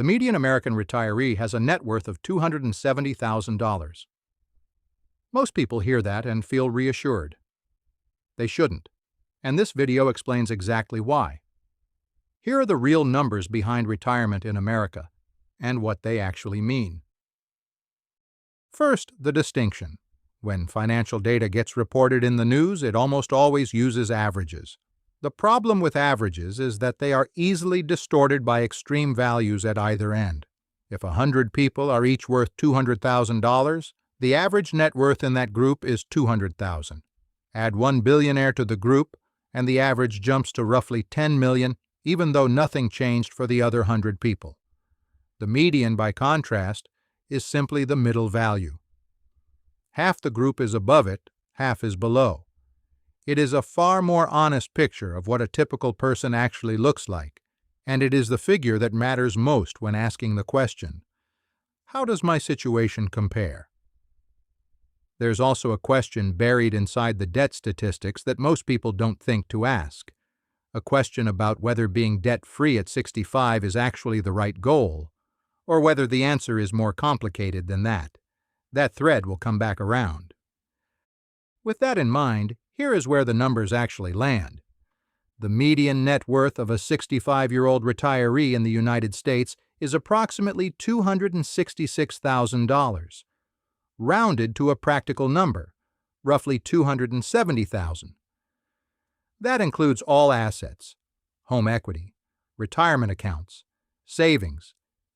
The median American retiree has a net worth of $270,000. Most people hear that and feel reassured. They shouldn't, and this video explains exactly why. Here are the real numbers behind retirement in America and what they actually mean. First, the distinction. When financial data gets reported in the news, it almost always uses averages. The problem with averages is that they are easily distorted by extreme values at either end. If 100 people are each worth $200,000, the average net worth in that group is $200,000. Add one billionaire to the group, and the average jumps to roughly $10 million, even though nothing changed for the other 100 people. The median, by contrast, is simply the middle value. Half the group is above it, half is below. It is a far more honest picture of what a typical person actually looks like, and it is the figure that matters most when asking the question, how does my situation compare? There's also a question buried inside the debt statistics that most people don't think to ask. A question about whether being debt-free at 65 is actually the right goal, or whether the answer is more complicated than that. That thread will come back around. With that in mind, here is where the numbers actually land. The median net worth of a 65-year-old retiree in the United States is approximately $266,000, rounded to a practical number, roughly $270,000. That includes all assets, home equity, retirement accounts, savings,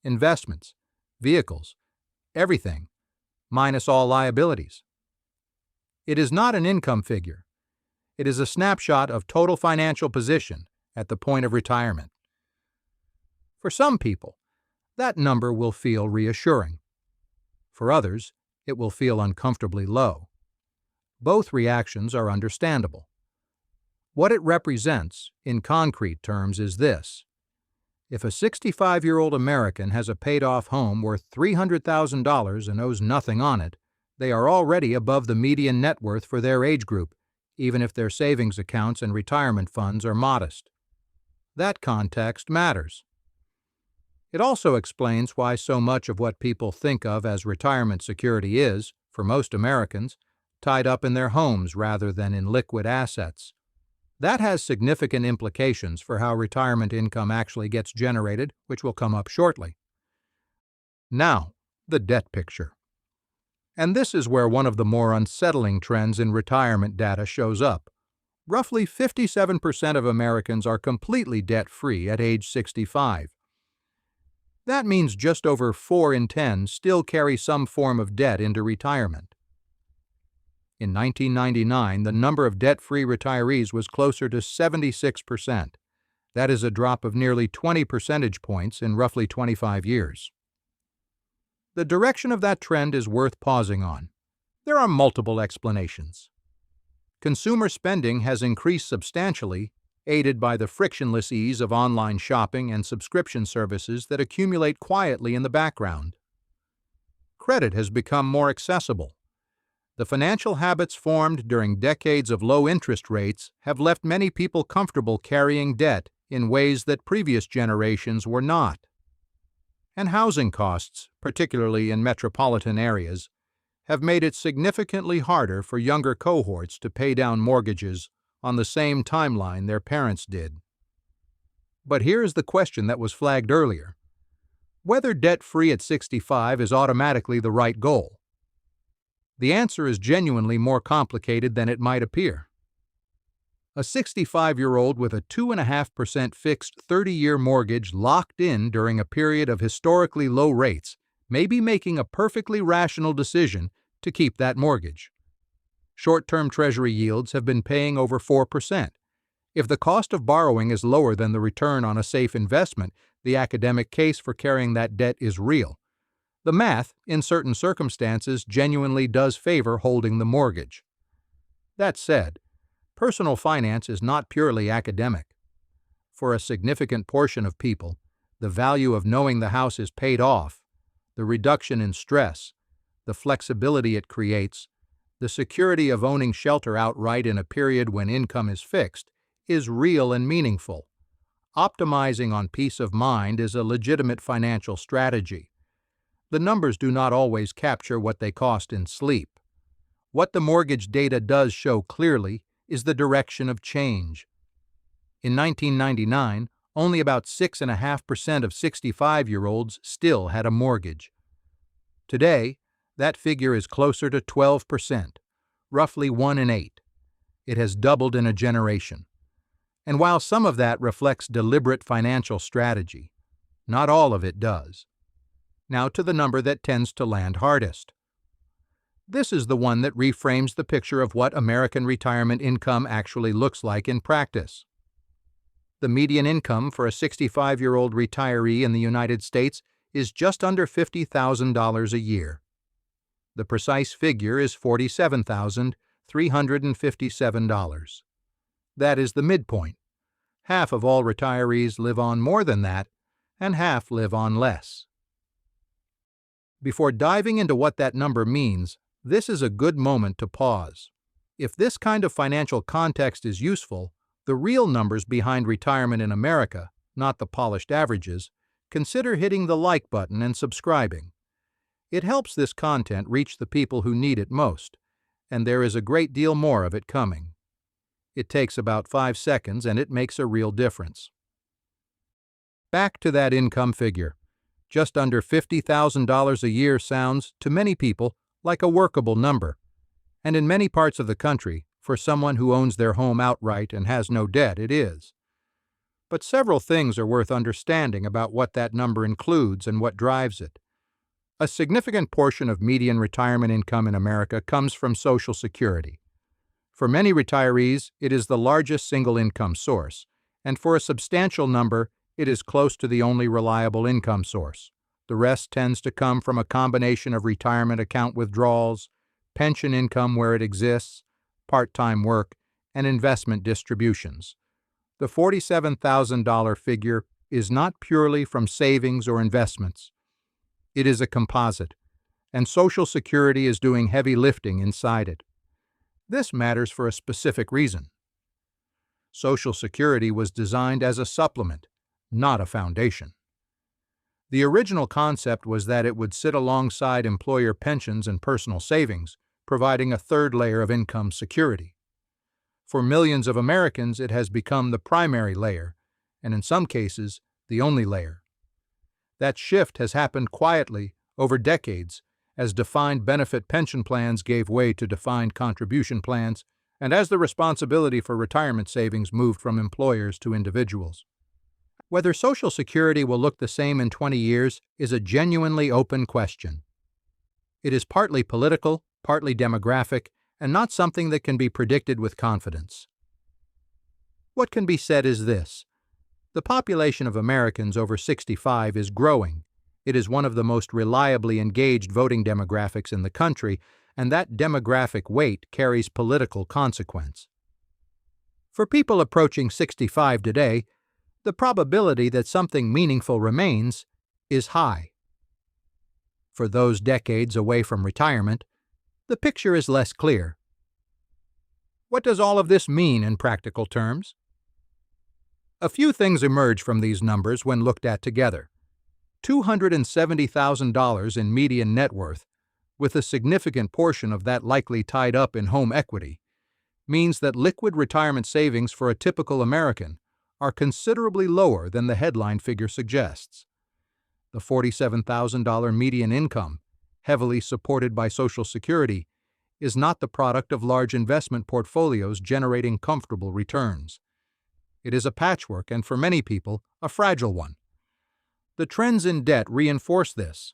investments, vehicles, everything, minus all liabilities. It is not an income figure. It is a snapshot of total financial position at the point of retirement. For some people, that number will feel reassuring. For others, it will feel uncomfortably low. Both reactions are understandable. What it represents, in concrete terms, is this. If a 65-year-old American has a paid-off home worth $300,000 and owes nothing on it, they are already above the median net worth for their age group, even if their savings accounts and retirement funds are modest. That context matters. It also explains why so much of what people think of as retirement security is, for most Americans, tied up in their homes rather than in liquid assets. That has significant implications for how retirement income actually gets generated, which will come up shortly. Now, the debt picture. And this is where one of the more unsettling trends in retirement data shows up. Roughly 57% of Americans are completely debt-free at age 65. That means just over 4 in 10 still carry some form of debt into retirement. In 1999, the number of debt-free retirees was closer to 76%. That is a drop of nearly 20 percentage points in roughly 25 years. The direction of that trend is worth pausing on. There are multiple explanations. Consumer spending has increased substantially, aided by the frictionless ease of online shopping and subscription services that accumulate quietly in the background. Credit has become more accessible. The financial habits formed during decades of low interest rates have left many people comfortable carrying debt in ways that previous generations were not. And housing costs, particularly in metropolitan areas, have made it significantly harder for younger cohorts to pay down mortgages on the same timeline their parents did. But here is the question that was flagged earlier. Whether debt-free at 65 is automatically the right goal. The answer is genuinely more complicated than it might appear. A 65-year-old with a 2.5% fixed 30-year mortgage locked in during a period of historically low rates may be making a perfectly rational decision to keep that mortgage. Short-term Treasury yields have been paying over 4%. If the cost of borrowing is lower than the return on a safe investment, the academic case for carrying that debt is real. The math, in certain circumstances, genuinely does favor holding the mortgage. That said, personal finance is not purely academic. For a significant portion of people, the value of knowing the house is paid off, the reduction in stress, the flexibility it creates, the security of owning shelter outright in a period when income is fixed, is real and meaningful. optimizing on peace of mind is a legitimate financial strategy. The numbers do not always capture what they cost in sleep. What the mortgage data does show clearly is the direction of change. In 1999, only about 6.5% of 65-year-olds still had a mortgage. Today, that figure is closer to 12%, roughly 1 in 8. It has doubled in a generation. And while some of that reflects deliberate financial strategy, not all of it does. Now to the number that tends to land hardest. This is the one that reframes the picture of what American retirement income actually looks like in practice. The median income for a 65-year-old retiree in the United States is just under $50,000 a year. The precise figure is $47,357. That is the midpoint. Half of all retirees live on more than that, and half live on less. Before diving into what that number means, this is a good moment to pause. If this kind of financial context is useful, the real numbers behind retirement in America, not the polished averages, consider hitting the like button and subscribing. It helps this content reach the people who need it most, and there is a great deal more of it coming. It takes about 5 seconds and it makes a real difference. Back to that income figure. Just under $50,000 a year sounds, to many people, like a workable number. And in many parts of the country, for someone who owns their home outright and has no debt, it is. But several things are worth understanding about what that number includes and what drives it. A significant portion of median retirement income in America comes from Social Security. For many retirees, it is the largest single income source, and for a substantial number, it is close to the only reliable income source. The rest tends to come from a combination of retirement account withdrawals, pension income where it exists, part-time work, and investment distributions. The $47,000 figure is not purely from savings or investments. It is a composite, and Social Security is doing heavy lifting inside it. This matters for a specific reason. Social Security was designed as a supplement, not a foundation. The original concept was that it would sit alongside employer pensions and personal savings, providing a third layer of income security. For millions of Americans, it has become the primary layer, and in some cases, the only layer. That shift has happened quietly over decades as defined benefit pension plans gave way to defined contribution plans, and as the responsibility for retirement savings moved from employers to individuals. Whether Social Security will look the same in 20 years is a genuinely open question. It is partly political, partly demographic, and not something that can be predicted with confidence. What can be said is this: the population of Americans over 65 is growing. It is one of the most reliably engaged voting demographics in the country, and that demographic weight carries political consequence. For people approaching 65 today, the probability that something meaningful remains is high. For those decades away from retirement, the picture is less clear. What does all of this mean in practical terms? A few things emerge from these numbers when looked at together. $270,000 in median net worth, with a significant portion of that likely tied up in home equity, means that liquid retirement savings for a typical American are considerably lower than the headline figure suggests. The $47,000 median income, heavily supported by Social Security, is not the product of large investment portfolios generating comfortable returns. It is a patchwork and, for many people, a fragile one. The trends in debt reinforce this.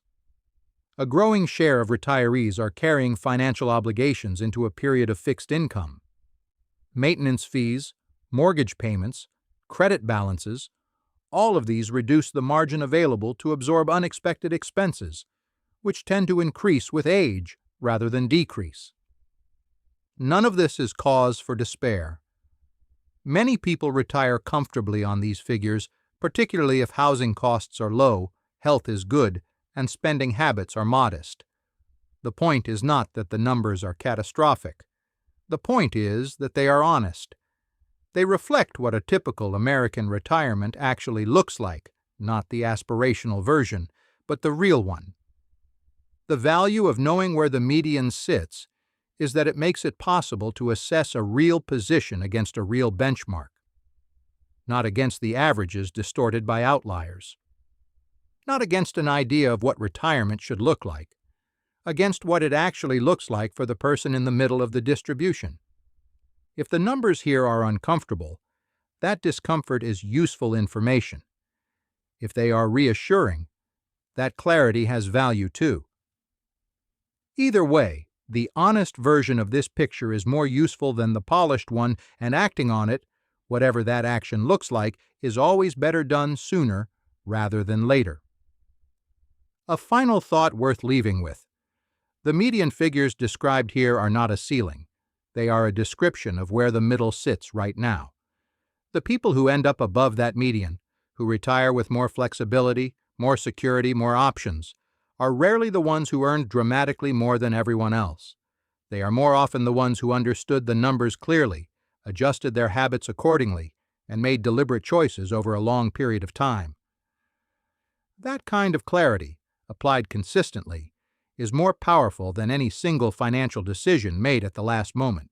A growing share of retirees are carrying financial obligations into a period of fixed income. Maintenance fees, mortgage payments, credit balances, all of these reduce the margin available to absorb unexpected expenses, which tend to increase with age rather than decrease. None of this is cause for despair. Many people retire comfortably on these figures, particularly if housing costs are low, health is good, and spending habits are modest. The point is not that the numbers are catastrophic. The point is that they are honest. They reflect what a typical American retirement actually looks like, not the aspirational version, but the real one. The value of knowing where the median sits is that it makes it possible to assess a real position against a real benchmark, not against the averages distorted by outliers, not against an idea of what retirement should look like, against what it actually looks like for the person in the middle of the distribution. If the numbers here are uncomfortable, that discomfort is useful information. If they are reassuring, that clarity has value too. Either way, the honest version of this picture is more useful than the polished one, and acting on it, whatever that action looks like, is always better done sooner rather than later. A final thought worth leaving with. The median figures described here are not a ceiling. They are a description of where the middle sits right now. The people who end up above that median, who retire with more flexibility, more security, more options, are rarely the ones who earned dramatically more than everyone else. They are more often the ones who understood the numbers clearly, adjusted their habits accordingly, and made deliberate choices over a long period of time. That kind of clarity, applied consistently, is more powerful than any single financial decision made at the last moment.